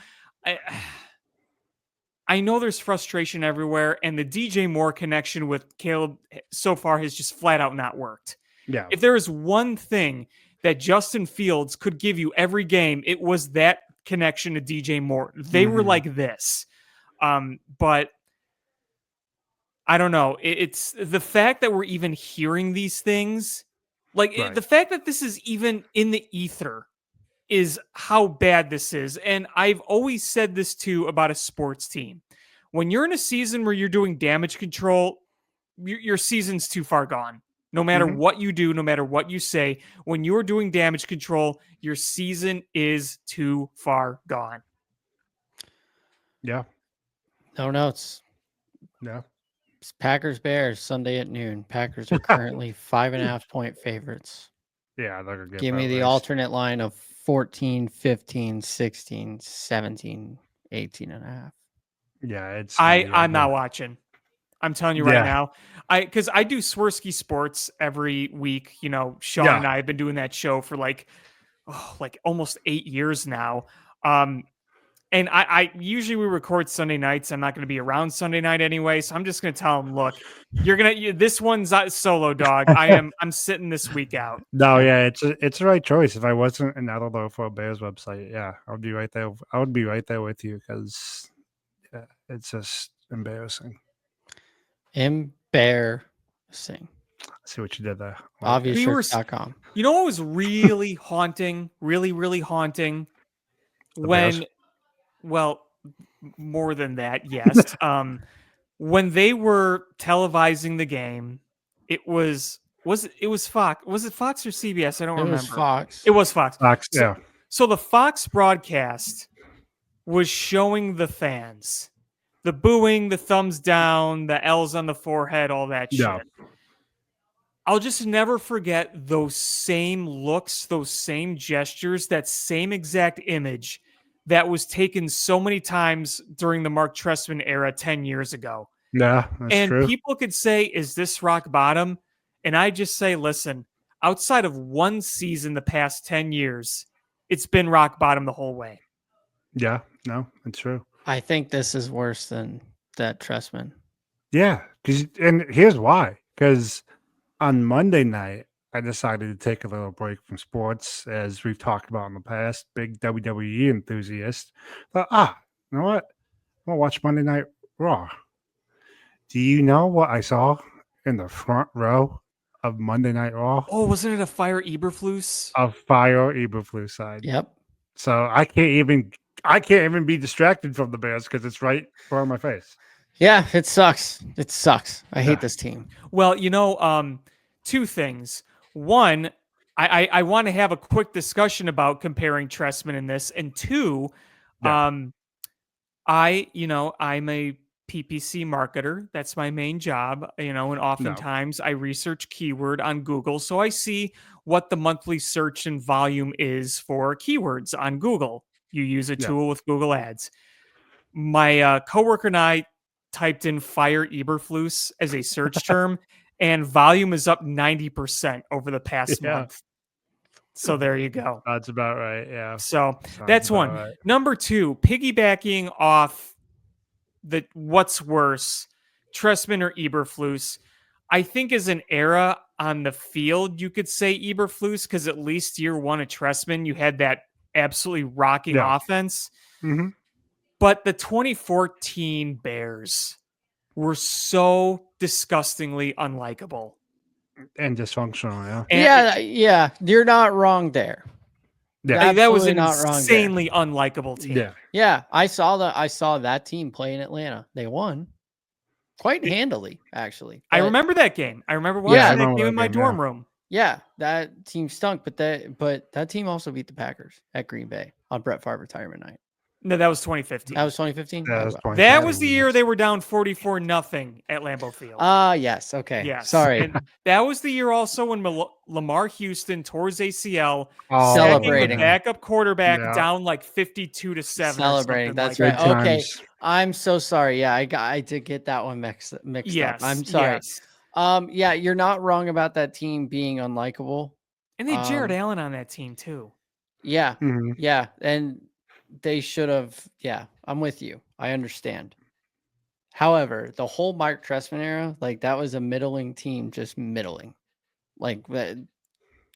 I know there's frustration everywhere, and the DJ Moore connection with Caleb so far has just flat out not worked. Yeah. If there is one thing that Justin Fields could give you every game, it was that connection to DJ Moore. They were like this. But I don't know. It's the fact that we're even hearing these things, the fact that this is even in the ether is how bad this is. And I've always said this too about a sports team. When you're in a season where you're doing damage control, your season's too far gone. No matter Mhm. what you do, no matter what you say, when you're doing damage control, your season is too far gone. Yeah. No notes. Yeah. It's Packers Bears Sunday at noon. Packers are currently 5.5-point favorites. Yeah, they're gonna get Give me the raced. alternate line of 14, 15, 16, 17, 18 and a half. Yeah, it's gonna be I'm ugly. not watching. I'm telling you right Yeah. now. Because I do Swirsky Sports every week. You know, Sean Yeah. and I have been doing that show for like almost 8 years now. And I usually we record Sunday nights. I'm not going to be around Sunday night anyway, so I'm just going to tell them, look, this one's solo dog. I'm sitting this week out. No, yeah, it's the right choice. If I wasn't an Adult for a Bears website, yeah, I would be right there. I would be right there with you because yeah, it's just embarrassing. Embarrassing. See what you did there. Obviousshirts.com. You know what was really haunting, really haunting? The Bears? Well, more than that, yes. When they were televising the game, it was Fox. Was it Fox or CBS? I don't It remember. was Fox. It was Fox. Fox, yeah. So the Fox broadcast was showing the fans the booing, the thumbs down, the L's on the forehead, all that shit. Yeah. I'll just never forget those same looks, those same gestures, that same exact image that was taken so many times during the Mark Trestman era 10 years ago. Yeah, that's And true. people could say, is this rock bottom? And I just say, listen, outside of one season the past 10 years, it's been rock bottom the whole way. Yeah, no, it's true. I think this is worse than that Trestman. Yeah, and here's why. Because on Monday night, I decided to take a little break from sports, as we've talked about in the past. Big WWE enthusiast. But you know what? I'm gonna watch Monday Night Raw. Do you know what I saw in the front row of Monday Night Raw? Oh, wasn't it a Fire Eberflus? A Fire Eberflus side. Yep. So I can't even be distracted from the Bears because it's right for my face. Yeah, it sucks. It sucks. I hate this team. Well, two things. One, I want to have a quick discussion about comparing Trestman in this. And two, I'm a PPC marketer. That's my main job, and oftentimes I research keyword on Google. So I see what the monthly search and volume is for keywords on Google. You use a tool with Google Ads. My coworker and I typed in Fire Eberflus as a search term, and volume is up 90% over the past month. So there you go. That's about right. Yeah. So that's one. Right. Number two, piggybacking off what's worse, Trestman or Eberflus. I think as an era on the field, you could say Eberflus, because at least year one of Trestman, you had that absolutely rocking offense. Mm-hmm. But the 2014 Bears were so disgustingly unlikable and dysfunctional. Yeah. You're not wrong there. Yeah, that was an insanely unlikable team. Yeah. I saw that team play in Atlanta. They won quite handily, actually. I remember that game. I remember watching that game in my dorm room. Yeah, that team stunk, but that team also beat the Packers at Green Bay on Brett Favre retirement night. No, that was 2015. That was 2015? That was the year they were down 44-0 at Lambeau Field. Yes. Okay. Yes. Sorry. And that was the year also when Lamar Houston tore his ACL, celebrating the backup quarterback down like 52-7. Celebrating. That's like right. Okay. I'm so sorry. Yeah, I did get that one mixed up. I'm sorry. Yes. Yeah, you're not wrong about that team being unlikable. And they had Jared Allen on that team too. Yeah. Mm-hmm. Yeah. And they should have. Yeah, I'm with you. I understand. However, the whole Mark Trestman era, like that was a middling team, just middling. Like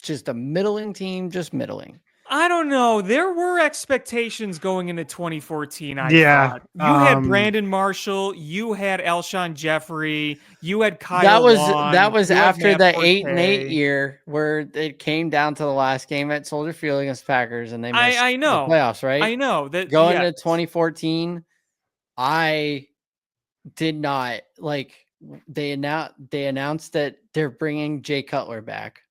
just a middling team, just middling. I don't know. There were expectations going into 2014. I thought. You had Brandon Marshall, you had Alshon Jeffrey, you had Kyle Long, that was after the 8-8 year where it came down to the last game at Soldier Field against Packers, and they missed I know the playoffs, right? I know that going into 2014, I did not like they announced that they're bringing Jay Cutler back.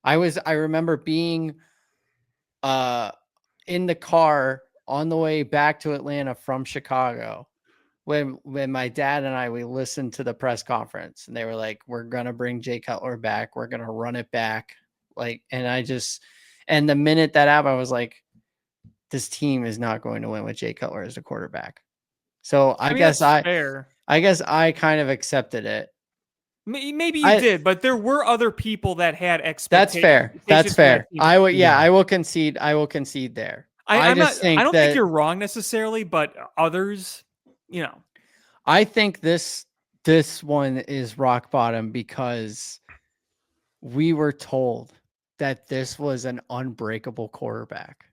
I remember being in the car on the way back to Atlanta from Chicago when my dad and we listened to the press conference, and they were like, we're going to bring Jay Cutler back. We're going to run it back. And the minute that happened, I was like, this team is not going to win with Jay Cutler as the quarterback. So I guess fair. I guess I kind of accepted it. Maybe you did, but there were other people that had expectations. That's fair. I will concede there. I don't think you're wrong necessarily, but others, I think this one is rock bottom because we were told that this was an unbreakable quarterback.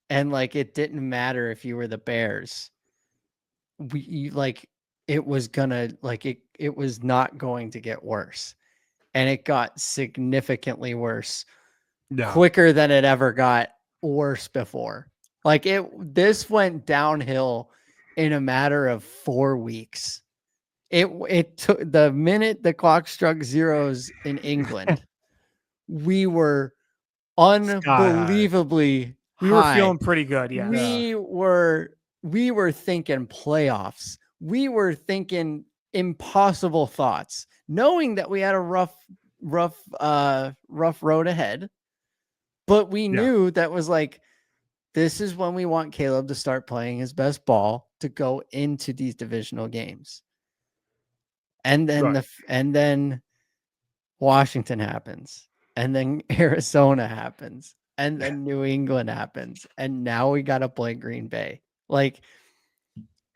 And it didn't matter if you were the Bears. It was gonna it was not going to get worse. And it got significantly worse quicker than it ever got worse before. This went downhill in a matter of 4 weeks. It took the minute the clock struck zeros in England, we were unbelievably we were feeling pretty good. Yeah. We were thinking playoffs. We were thinking impossible thoughts, knowing that we had a rough road ahead. But we knew that was this is when we want Caleb to start playing his best ball to go into these divisional games. And then then Washington happens, and then Arizona happens, and then New England happens, and now we got to play Green Bay.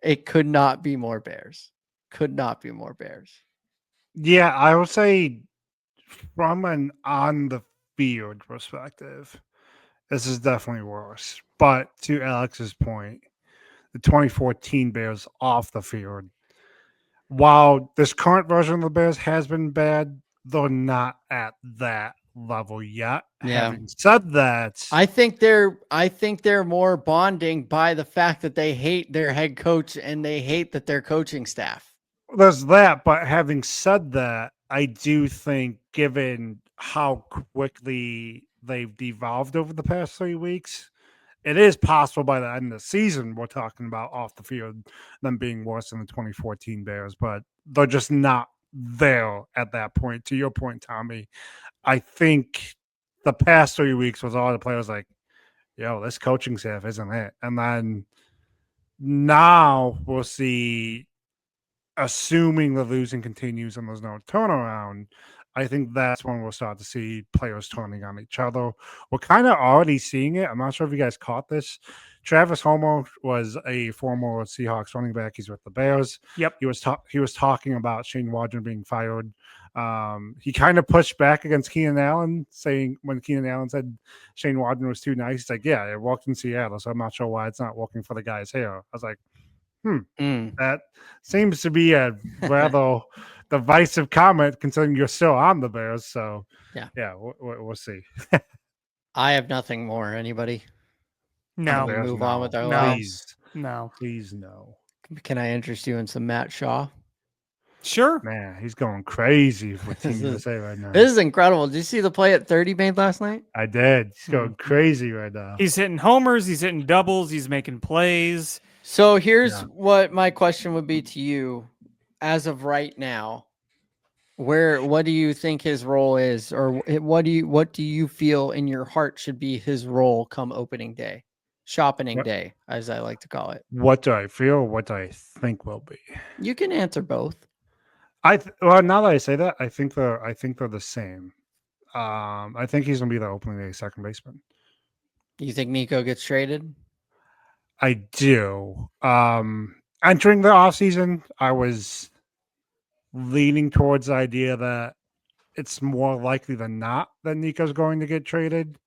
It could not be more Bears. Could not be more Bears. Yeah, I would say from an on the field perspective, this is definitely worse. But to Alex's point, the 2014 Bears off the field, while this current version of the Bears has been bad, they're not at that level yet. Yeah. Having said that, I think they're more bonding by the fact that they hate their head coach and they hate that their coaching staff. there's that. But having said that, I do think, given how quickly they've devolved over the past 3 weeks, it is possible by the end of the season we're talking about off the field them being worse than the 2014 Bears, but they're just not there at that point. To your point, Tommy, I think the past 3 weeks was all the players like, yo, this coaching staff isn't it. And then now we'll see, assuming the losing continues and there's no turnaround, I think that's when we'll start to see players turning on each other. We're kind of already seeing it. I'm not sure if you guys caught this. Travis Homer was a former Seahawks running back. He's with the Bears. Yep. He was talking about Shane Waldron being fired. He kind of pushed back against Keenan Allen, saying when Keenan Allen said Shane Waldron was too nice, he's like, yeah, it worked in Seattle, so I'm not sure why it's not working for the guys here. I was like, that seems to be a rather divisive comment considering you're still on the Bears. So yeah, we'll see. I have nothing more. Anybody? No. Move on with our lives. No. Please no. Can I interest you in some Matt Shaw? Sure. Man, he's going crazy with Team USA right now. This is incredible. Did you see the play at 30 made last night? I did. He's going crazy right now. He's hitting homers. He's hitting doubles. He's making plays. So here's what my question would be to you as of right now. What do you think his role is, or what do you feel in your heart should be his role come opening day, shopping day, as I like to call it? What do I feel? What do I think will be? You can answer both. Well, now that I say that, I think they're the same. I think he's gonna be the opening day second baseman. You think Nico gets traded? I do. Entering the offseason, I was leaning towards the idea that it's more likely than not that Nico's going to get traded.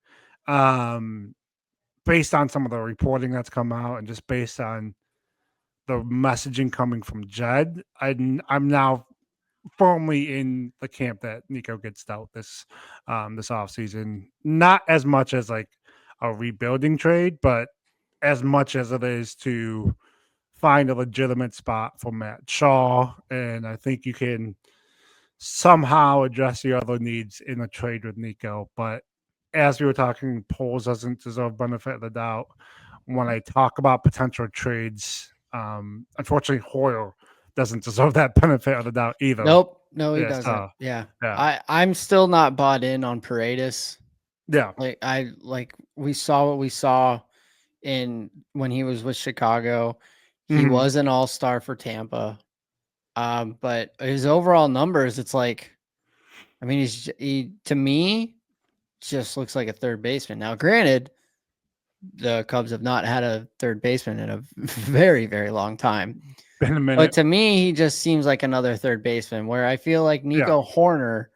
Based on some of the reporting that's come out and just based on the messaging coming from Jed, I'm now firmly in the camp that Nico gets dealt this offseason. Not as much as like a rebuilding trade, but as much as it is to find a legitimate spot for Matt Shaw, and I think you can somehow address the other needs in a trade with Nico. But as we were talking, Poles doesn't deserve benefit of the doubt. When I talk about potential trades, unfortunately, Hoyle doesn't deserve that benefit of the doubt either. Nope. No, he Yeah, doesn't. so, Yeah. yeah. I'm still not bought in on Paredes. Yeah. We saw what we saw when he was with Chicago. He Mhm. was an all-star for Tampa. But his overall numbers, it's like, I mean, he to me just looks like a third baseman. Now, granted, the Cubs have not had a third baseman in a very, very long time. Been a But minute. to me, he just seems like another third baseman, where I feel like Nico Horner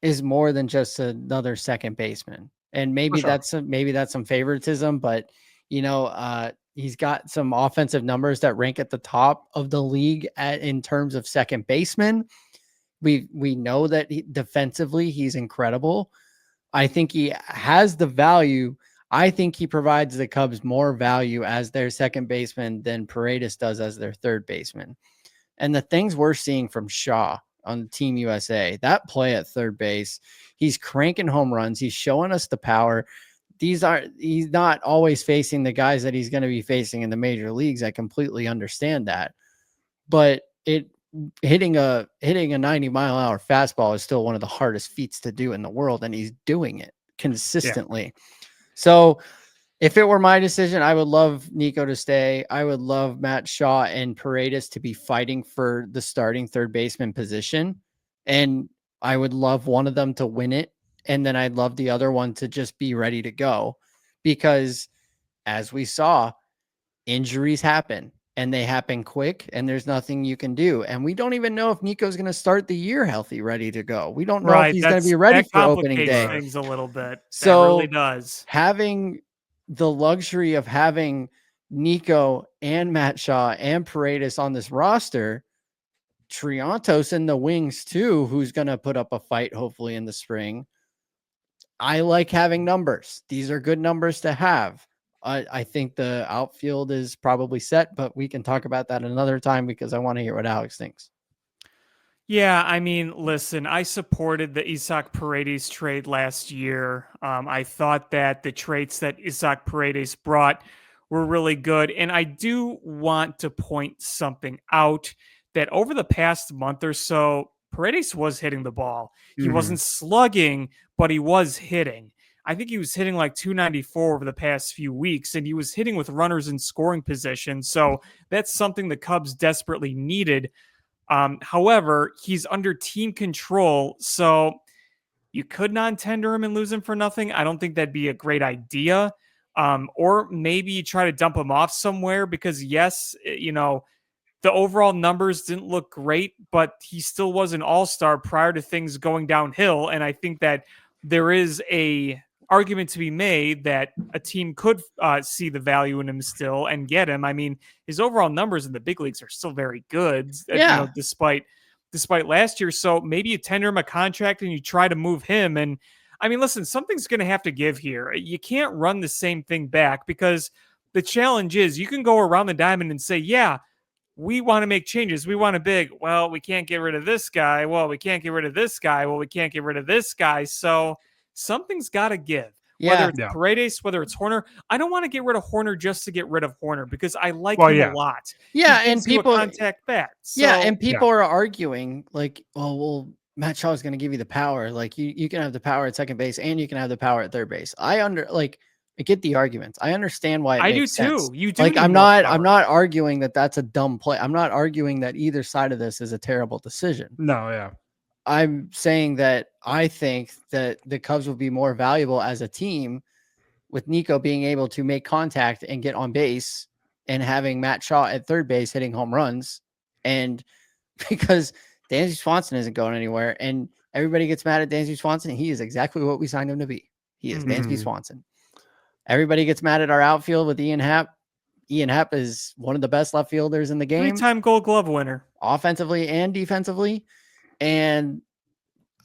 is more than just another second baseman. And maybe sure. that's some favoritism, but he's got some offensive numbers that rank at the top of the league in terms of second baseman. We know that defensively he's incredible. I think he has the value. I think he provides the Cubs more value as their second baseman than Paredes does as their third baseman. And the things we're seeing from Shaw on Team USA, that play at third base, he's cranking home runs. He's showing us the power. He's not always facing the guys that he's going to be facing in the major leagues. I completely understand that. But hitting a 90-mile-an-hour fastball is still one of the hardest feats to do in the world, and he's doing it consistently. Yeah. So if it were my decision, I would love Nico to stay. I would love Matt Shaw and Paredes to be fighting for the starting third baseman position. And I would love one of them to win it. And then I'd love the other one to just be ready to go. Because as we saw, injuries happen and they happen quick, and there's nothing you can do. And we don't even know if Nico's going to start the year healthy, ready to go. We don't know if he's going to be ready for opening day. Things a little bit. So that really does. Having the luxury of having Nico and Matt Shaw and Paredes on this roster, Triantos in the wings too, who's going to put up a fight hopefully in the spring. I like having numbers. These are good numbers to have. I think the outfield is probably set, but we can talk about that another time because I want to hear what Alex thinks. Yeah, I mean, listen, I supported the Isaac Paredes trade last year. I thought that the traits that Isaac Paredes brought were really good. And I do want to point something out that over the past month or so, Paredes was hitting the ball. He wasn't slugging, but he was hitting. I think he was hitting like 294 over the past few weeks, and he was hitting with runners in scoring position. So that's something the Cubs desperately needed. However, he's under team control, so you could non-tender him and lose him for nothing. I don't think that'd be a great idea. Or maybe you try to dump him off somewhere because, yes, the overall numbers didn't look great, but he still was an all-star prior to things going downhill. And I think that there is a argument to be made that a team could see the value in him still and get him. I mean, his overall numbers in the big leagues are still very good, despite last year. So maybe you tender him a contract and you try to move him. And I mean, listen, something's going to have to give here. You can't run the same thing back because the challenge is you can go around the diamond and say, yeah, we want to make changes. We want a big, well, we can't get rid of this guy. Well, we can't get rid of this guy. Well, we can't get rid of this guy. So something's got to give. Whether it's Paredes, whether it's Horner. I don't want to get rid of Horner just to get rid of Horner because I like him a lot. Yeah, and people contact bat. So, and people are arguing like, well, Matt Shaw is going to give you the power. Like you can have the power at second base and you can have the power at third base. I get the arguments. I understand why it makes sense. You do. Like I'm not arguing that that's a dumb play. I'm not arguing that either side of this is a terrible decision. No, yeah. I'm saying that I think that the Cubs will be more valuable as a team with Nico being able to make contact and get on base and having Matt Shaw at third base hitting home runs. And because Dansby Swanson isn't going anywhere and everybody gets mad at Dansby Swanson, he is exactly what we signed him to be. He is Dansby Swanson. Everybody gets mad at our outfield with Ian Happ. Ian Happ is one of the best left fielders in the game. 3-time Gold Glove winner. Offensively and defensively. And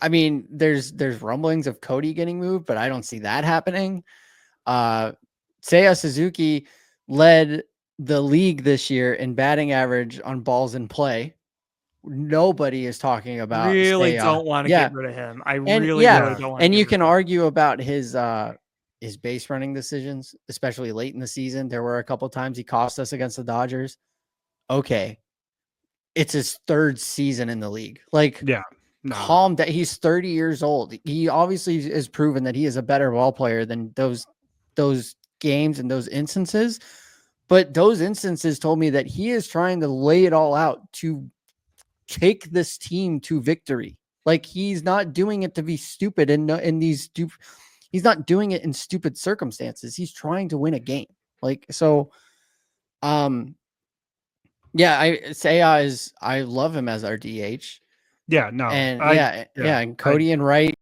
I mean, there's rumblings of Cody getting moved, but I don't see that happening. Seiya Suzuki led the league this year in batting average on balls in play. Nobody is talking about Really Seiya. don't want to Yeah. get rid of him. I And really yeah, don't want to and get you rid can of him. argue about his base running decisions, especially late in the season. There were a couple times he cost us against the Dodgers. Okay. It's his third season in the league. Like, Yeah. No. calm down. He's 30 years old. He obviously has proven that he is a better ball player than those games and those instances. But those instances told me that he is trying to lay it all out to take this team to victory. Like, he's not doing it to be stupid in these he's not doing it in stupid circumstances. He's trying to win a game. Like, so yeah, I love him as our DH. Yeah, no. And and Cody and Wright,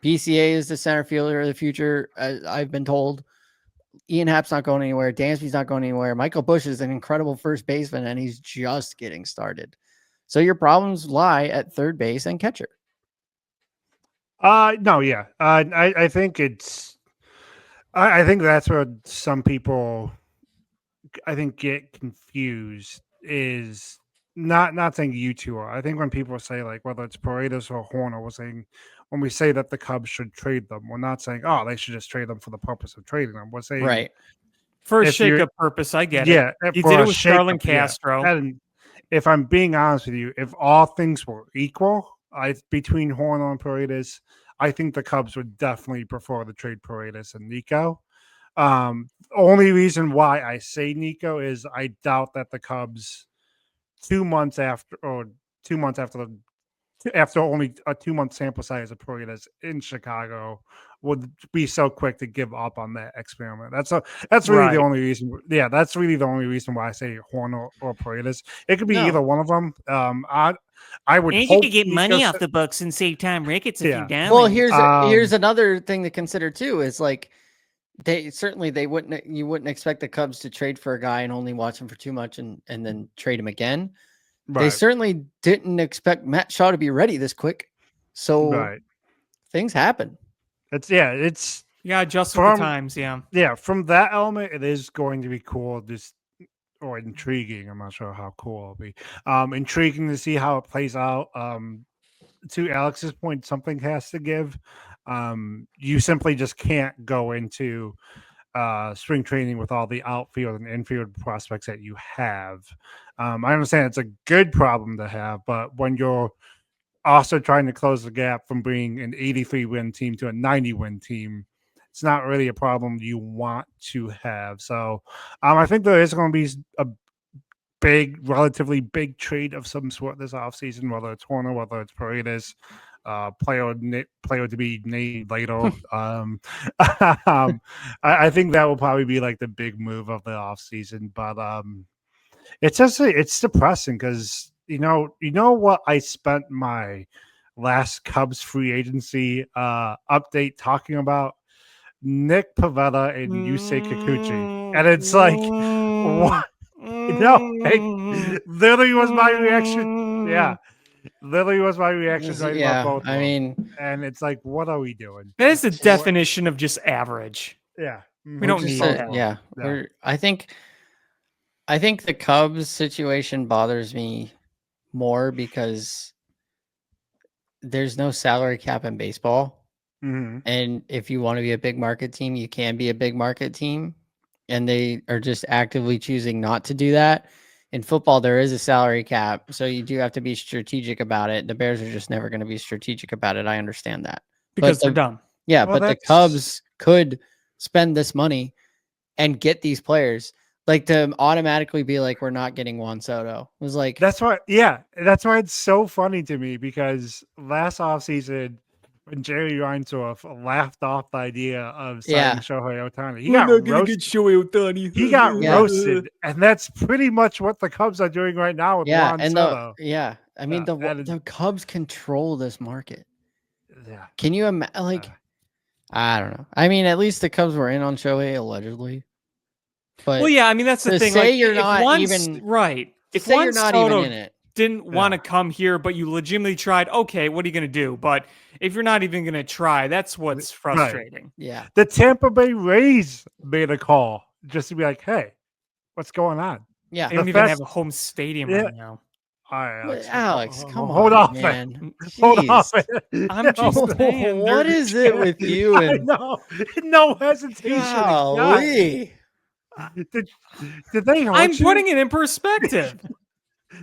PCA is the center fielder of the future. I've been told. Ian Happ's not going anywhere. Dansby's not going anywhere. Michael Busch is an incredible first baseman, and he's just getting started. So your problems lie at third base and catcher. No, yeah. I think I think that's where some people I think get confused is not saying you two are. I think when people say like whether it's Paredes or Horner, we're saying when we say that the Cubs should trade them, we're not saying they should just trade them for the purpose of trading them. We're saying Right. For a if you're- shake-up purpose, I get it. yeah, He for did a it with Starlin shakeup, yeah. Castro. And if I'm being honest with you, if all things were equal, between Horner and Paredes, I think the Cubs would definitely prefer to trade Paredes and Nico. Only reason why I say Nico is I doubt that the Cubs 2 months after after only a 2-month sample size of Paredes in Chicago would be so quick to give up on that experiment. That's really the Right. only reason. Yeah, that's really the only reason why I say Horner or Paredes. It could be No. either one of them. I would And you hope could get Nico money off the books and save Tom Ricketts a Yeah. few dollars. Well, here's Um, another thing to consider too. Is like you wouldn't expect the Cubs to trade for a guy and only watch him for too much and then trade him again. They right, certainly didn't expect Matt Shaw to be ready this quick. So right. things happen. It's You got to adjust with the From- times, yeah. yeah, from that element, it is going to be cool, or intriguing. I'm not sure how cool it'll be. Intriguing to see how it plays out. To Alex's point, something has to give. You simply just can't go into spring training with all the outfield and infield prospects that you have. I understand it's a good problem to have, but when you're also trying to close the gap from being an 83 win team to a 90 win team, it's not really a problem you want to have. So I think there is going to be a relatively big trade of some sort this offseason, whether it's Horner, whether it's Paredes, player to be named later. I think that will probably be like the big move of the offseason. But it's depressing because you know what I spent my last Cubs free agency update talking about? Nick Pivetta and Yusei Kikuchi. And it's like, what? Literally was my reaction. Yeah. Literally was my reaction right about both of them. mean, And it's like, what are we doing? That is the definition of just average. Yeah. We don't need that. Yeah. Yeah. I think the Cubs situation bothers me more because there's no salary cap in baseball. Mm-hmm. And if you want to be a big market team, you can be a big market team. And they are just actively choosing not to do that. In football, there is a salary cap. So you do have to be strategic about it. The Bears are just never going to be strategic about it. I understand that. Because they're dumb. Yeah, Well, but the Cubs could spend this money and get these players. Like, to automatically be like, we're not getting Juan Soto. It was like, That's why it's so funny to me because last offseason when Jerry Reinsdorf laughed off the idea of signing Shohei Ohtani, he got roasted. Shohei Ohtani. He got roasted, and that's pretty much what the Cubs are doing right now with Juan Soto. I mean, the Cubs control this market. Yeah. Can you imagine? I don't know. I mean, at least the Cubs were in on Shohei allegedly. But Well, yeah, I mean that's the thing. say Like, you're if not Juan- even right. If say Juan you're not Soto even in it. didn't want to come here, but you legitimately tried, okay, what are you going to do? But if you're not even going to try, that's what's frustrating. Yeah. The Tampa Bay Rays made a call just to be like, hey, What's going on? Yeah. They don't The even fest- have a home stadium Yeah. right now. All right, What- Alex, Alex, come hold on, off, man. Hold off. Jeez. I'm just saying. What is it with you I and know. No hesitation. God. golly? Did they hurt I'm you? putting it in perspective.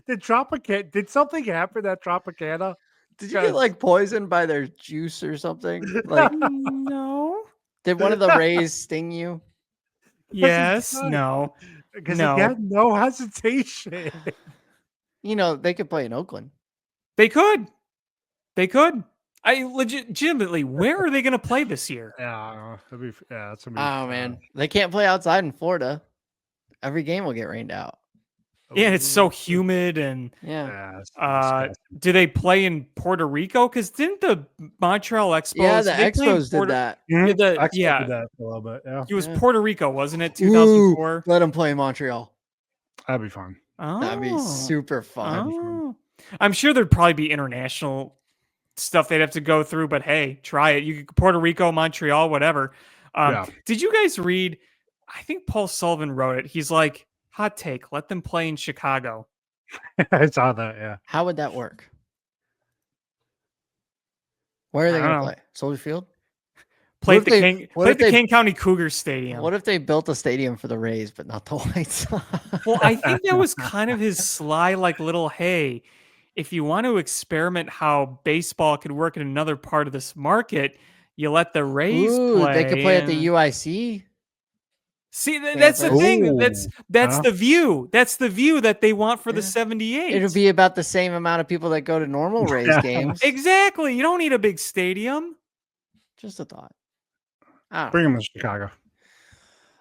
Did something happen at Tropicana? Did you get like poisoned by their juice or something? Like, No. did one of the rays sting you? Yes. No. Because No. again, no hesitation. You know, they could play in Oakland. They could. They could. I legitimately, where are they going to play this year? Yeah, that's gonna be. Oh man, they can't play outside in Florida. Every game will get rained out. Yeah, it's so humid and Yeah. Yeah, it's disgusting. do they play in Puerto Rico? Because didn't the Montreal Expos? Yeah, the they play in Expos did that. Yeah, Mhm. the- Expos yeah. did that for a little bit. Yeah, It was Yeah. Puerto Rico, wasn't it? Ooh, 2004. let them play in Montreal. that'd be fun. Oh, That'd be super fun. Oh. I'm sure there'd probably be international stuff they'd have to go through, but hey, try it. You could Puerto Rico, Montreal, whatever. Yeah. Did you guys read? I think Paul Sullivan wrote it. He's like, hot take, let them play in Chicago. I saw that. Yeah, How would that work? Where are they I going don't to know. play? Soldier Field? Play What at the if they- King, what play if at the they- King County Cougar Stadium. What if they built a stadium for the Rays, but not the White Sox? Well, I think that was kind of his sly, like little, hey, if you want to experiment how baseball could work in another part of this market, you let the Rays play. They could play at the and- UIC. See, that's the campus. thing. That's Huh? the view. That's the view that they want for the Yeah. 78. It'll be about the same amount of people that go to normal Rays games. Exactly. You don't need a big stadium. Just a thought. I don't bring them to Chicago.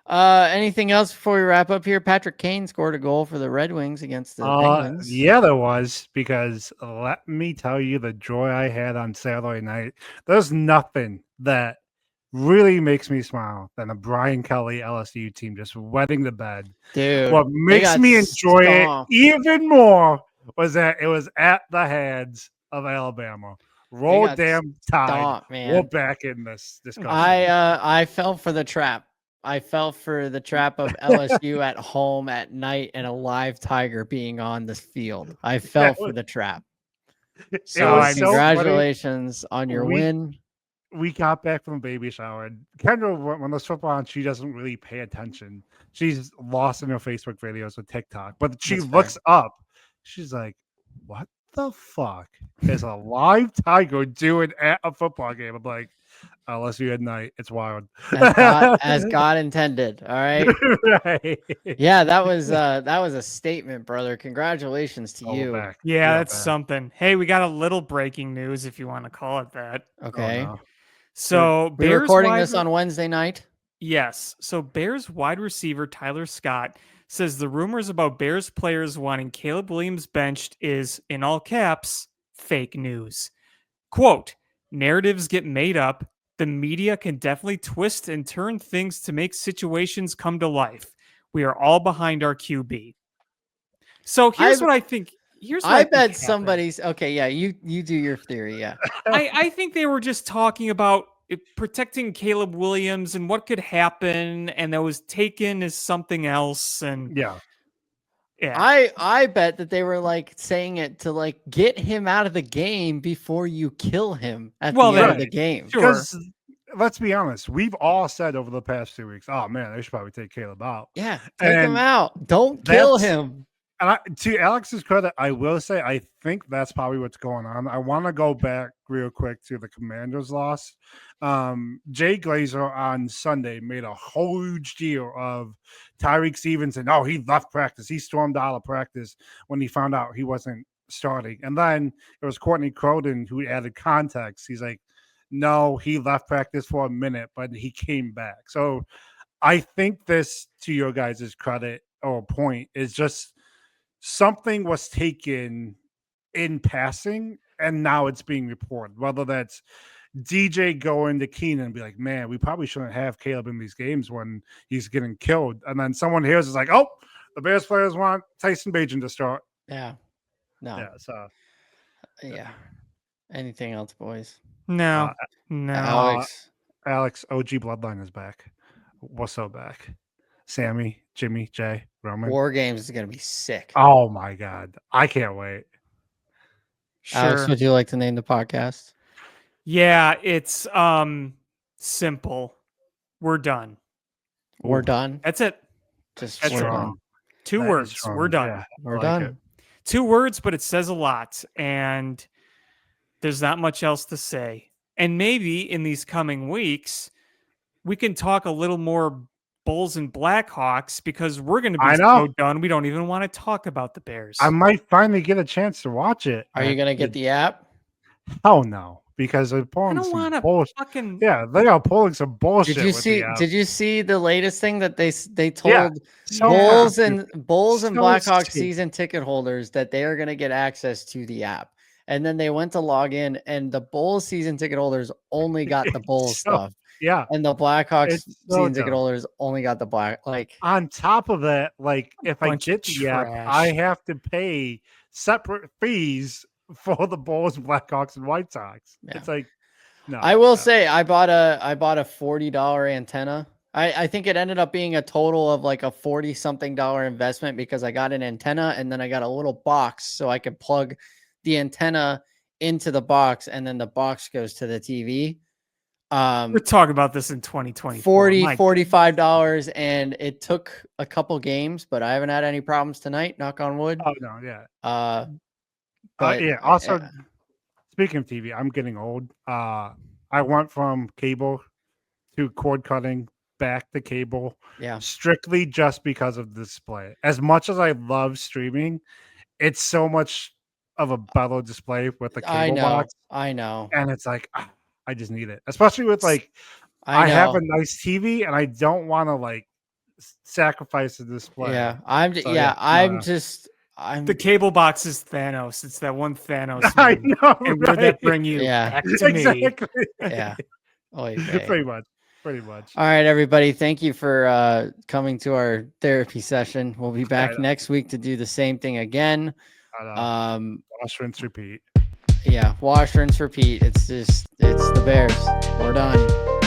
Anything else before we wrap up here? Patrick Kane scored a goal for the Red Wings against the Penguins. Yeah, there was, because let me tell you the joy I had on Saturday night. There's nothing that really makes me smile than a Brian Kelly LSU team just wetting the bed. Dude. What makes got me enjoy stomped. it even more was that it was at the hands of Alabama. Roll got damn tide. stomped, We're man. back in this discussion. I fell for the trap. I fell for the trap of LSU at home at night and a live tiger being on the field. I fell for the trap. So was so funny. congratulations on your win. We got back from a baby shower, and Kendra, when there's football on, she doesn't really pay attention. She's lost in her Facebook videos with TikTok, but she That's looks up. She's like, "What the fuck is a live tiger doing at a football game?" I'm like, "Unless you at night, it's wild." As God intended. All right. Right. Yeah, that was a statement, brother. Congratulations to Oh, we're you. back. Yeah, We're that's back. something. Hey, we got a little breaking news, if you want to call it that. Okay. Oh, no. So We're Bears recording wide this on Wednesday night. Yes. So Bears wide receiver Tyler Scott says the rumors about Bears players wanting Caleb Williams benched is, in all caps, fake news. Quote, narratives get made up. The media can definitely twist and turn things to make situations come to life. We are all behind our QB. So here's what I think. Here's what I think bet happened. somebody's okay. Yeah, you do your theory. Yeah. I think they were just talking about protecting Caleb Williams and what could happen, and that was taken as something else. And Yeah. I bet that they were like saying it to like get him out of the game before you kill him at the end of the game. Sure. Because let's be honest, we've all said over the past 2 weeks, "Oh man, they should probably take Caleb out." Yeah, take him And out. Don't kill that's- him. And to Alex's credit, I will say I think that's probably what's going on. I want to go back real quick to the Commanders' loss. Jay Glazer on Sunday made a huge deal of Tyreek Stevenson. Oh, he left practice. He stormed out of practice when he found out he wasn't starting. And then it was Courtney Croden who added context. He's like, no, he left practice for a minute, but he came back. So I think this, to your guys' credit or point, is just something was taken in passing and now it's being reported, whether that's DJ going to Keenan and be like, man, we probably shouldn't have Caleb in these games when he's getting killed. And then someone hears is like, oh, the Bears players want Tyson Bagent to start. Yeah. No. Yeah. So Yeah. Anything else, boys? No. Alex. Alex, OG Bloodline is back. What's so back? Sammy, Jimmy J Roman. War Games is gonna be sick. Oh my god, I can't wait. Alex, Sure. would you like to name the podcast? Yeah, it's simple. We're done. We're Ooh. done. That's it. Just That's we're strong. done. 2 That is words. strong. We're done. Yeah, We're I like done. it. 2 words, but it says a lot. And there's not much else to say. And maybe in these coming weeks, we can talk a little more Bulls and Blackhawks because we're going to be I know. so done. We don't even want to talk about the Bears. I might finally get a chance to watch it. Are you gonna get the app? Oh no, because they're I pulling don't some want to bullshit. fucking. Yeah, they are pulling some bullshit. Did you with see? the app. Did you see the latest thing that they Yeah, told so Bulls stupid. and Blackhawks stupid. season ticket holders that they are gonna get access to the app? And then they went to log in, and the Bulls season ticket holders only got the Bulls So- stuff, Yeah, and the Blackhawks it's so season ticket dumb. holders only got the black. Like, On top of that, like if I Bunch of get the app, trash. I have to pay separate fees for the Bulls, Blackhawks, and White Sox. Yeah. It's like no. I will no. say, I bought a $40 antenna. I think it ended up being a total of like a $40-something investment because I got an antenna and then I got a little box so I could plug the antenna into the box and then the box goes to the TV. We're talking about this in 2024. $45, and it took a couple games, but I haven't had any problems tonight, knock on wood. Oh no, yeah. But Yeah. Also, speaking of TV, I'm getting old. I went from cable to cord cutting back to cable yeah, strictly just because of the display. As much as I love streaming, it's so much of a better display with the I cable know, box, I know, and it's like I just need it, especially with like I I have know. a nice TV and I don't want to like sacrifice the display. Yeah, I'm So, yeah, no. I'm The cable box is Thanos. It's that one Thanos. I movie. know, And where did that bring you? Yeah. Back to me. exactly. yeah. Oy vey. Pretty much. Pretty much. All right, everybody. Thank you for coming to our therapy session. We'll be back know. next week to do the same thing again. Wash, rinse, repeat. Yeah, wash, rinse, repeat. It's the Bears. We're done.